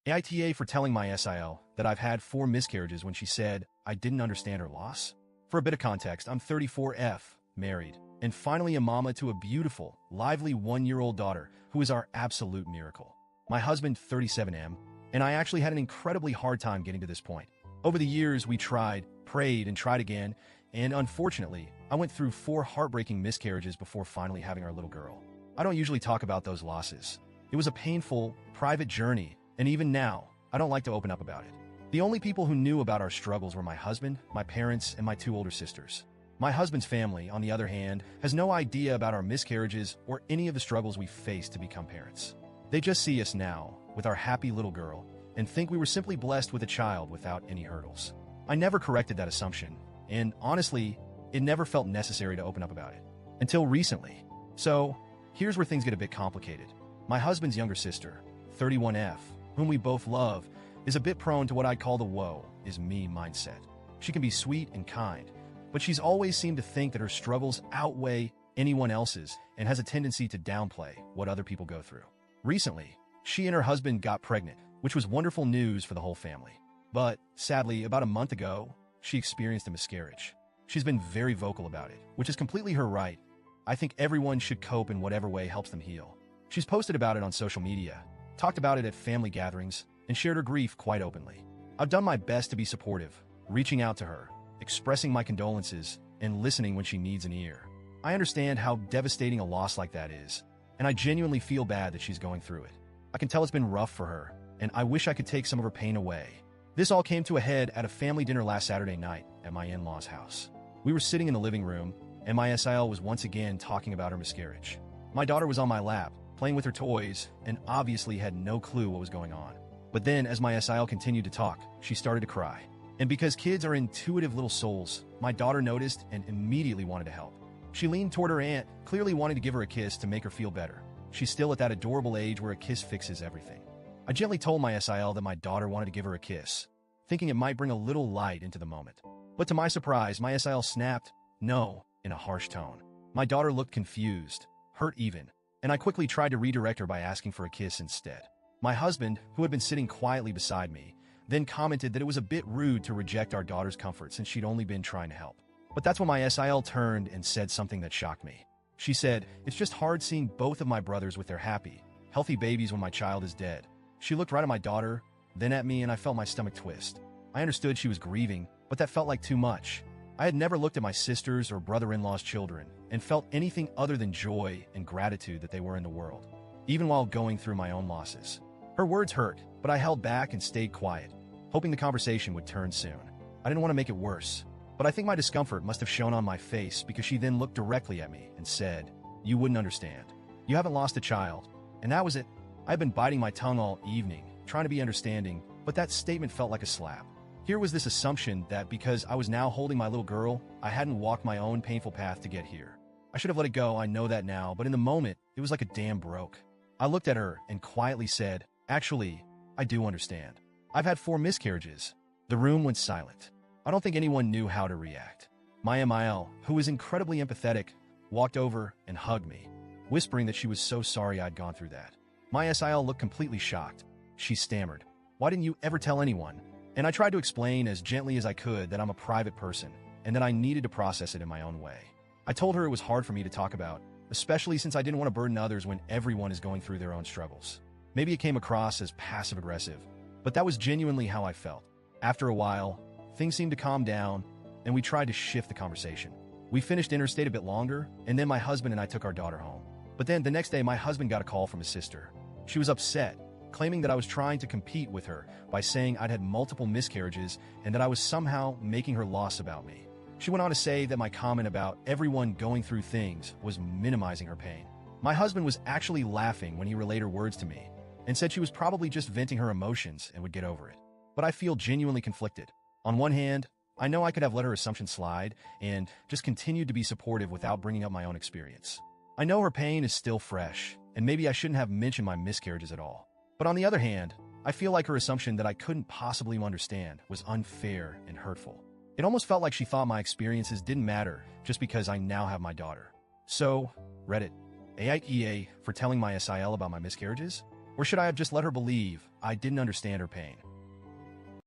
AITA for telling my SIL that I've had 4 miscarriages when she said I didn't understand her loss. For a bit of context, I'm 34F, married, and finally a mama to a beautiful, lively 1-year-old daughter who is our absolute miracle. My husband, 37M, and I actually had an incredibly hard time getting to this point. Over the years, we tried, prayed, and tried again, and unfortunately, I went through 4 heartbreaking miscarriages before finally having our little girl. I don't usually talk about those losses. It was a painful, private journey, and even now, I don't like to open up about it. The only people who knew about our struggles were my husband, my parents, and my 2 older sisters. My husband's family, on the other hand, has no idea about our miscarriages or any of the struggles we faced to become parents. They just see us now, with our happy little girl, and think we were simply blessed with a child without any hurdles. I never corrected that assumption, and honestly, it never felt necessary to open up about it. Until recently. So, here's where things get a bit complicated. My husband's younger sister, 31F, whom we both love, is a bit prone to what I'd call the woe is me mindset. She can be sweet and kind, but she's always seemed to think that her struggles outweigh anyone else's and has a tendency to downplay what other people go through. Recently, she and her husband got pregnant, which was wonderful news for the whole family. But, sadly, about a month ago, she experienced a miscarriage. She's been very vocal about it, which is completely her right. I think everyone should cope in whatever way helps them heal. She's posted about it on social media, talked about it at family gatherings, and shared her grief quite openly. I've done my best to be supportive, reaching out to her, expressing my condolences, and listening when she needs an ear. I understand how devastating a loss like that is, and I genuinely feel bad that she's going through it. I can tell it's been rough for her, and I wish I could take some of her pain away. This all came to a head at a family dinner last Saturday night at my in-laws' house. We were sitting in the living room, and my SIL was once again talking about her miscarriage. My daughter was on my lap, playing with her toys, and obviously had no clue what was going on. But then, as my SIL continued to talk, she started to cry. And because kids are intuitive little souls, my daughter noticed and immediately wanted to help. She leaned toward her aunt, clearly wanting to give her a kiss to make her feel better. She's still at that adorable age where a kiss fixes everything. I gently told my SIL that my daughter wanted to give her a kiss, thinking it might bring a little light into the moment. But to my surprise, my SIL snapped, "No," in a harsh tone. My daughter looked confused, hurt even, and I quickly tried to redirect her by asking for a kiss instead. My husband, who had been sitting quietly beside me, then commented that it was a bit rude to reject our daughter's comfort since she'd only been trying to help. But that's when my SIL turned and said something that shocked me. She said, "It's just hard seeing both of my brothers with their happy, healthy babies when my child is dead." She looked right at my daughter, then at me, and I felt my stomach twist. I understood she was grieving, but that felt like too much. I had never looked at my sisters or brother-in-law's children and felt anything other than joy and gratitude that they were in the world, even while going through my own losses. Her words hurt, but I held back and stayed quiet, hoping the conversation would turn soon. I didn't want to make it worse, but I think my discomfort must have shown on my face because she then looked directly at me and said, "You wouldn't understand. You haven't lost a child." And that was it. I had been biting my tongue all evening, trying to be understanding, but that statement felt like a slap. Here was this assumption that because I was now holding my little girl, I hadn't walked my own painful path to get here. I should have let it go, I know that now, but in the moment, it was like a dam broke. I looked at her and quietly said, "Actually, I do understand. I've had 4 miscarriages." The room went silent. I don't think anyone knew how to react. My MIL, who was incredibly empathetic, walked over and hugged me, whispering that she was so sorry I'd gone through that. My SIL looked completely shocked. She stammered, "Why didn't you ever tell anyone?" And I tried to explain as gently as I could that I'm a private person and that I needed to process it in my own way. I told her it was hard for me to talk about, especially since I didn't want to burden others when everyone is going through their own struggles. Maybe it came across as passive-aggressive, but that was genuinely how I felt. After a while, things seemed to calm down, and we tried to shift the conversation. We finished dinner, stayed a bit longer, and then my husband and I took our daughter home. But then the next day, my husband got a call from his sister. She was upset, claiming that I was trying to compete with her by saying I'd had multiple miscarriages and that I was somehow making her loss about me. She went on to say that my comment about everyone going through things was minimizing her pain. My husband was actually laughing when he relayed her words to me and said she was probably just venting her emotions and would get over it. But I feel genuinely conflicted. On one hand, I know I could have let her assumption slide and just continued to be supportive without bringing up my own experience. I know her pain is still fresh, and maybe I shouldn't have mentioned my miscarriages at all. But on the other hand, I feel like her assumption that I couldn't possibly understand was unfair and hurtful. It almost felt like she thought my experiences didn't matter just because I now have my daughter. So, Reddit, AITA for telling my SIL about my miscarriages? Or should I have just let her believe I didn't understand her pain?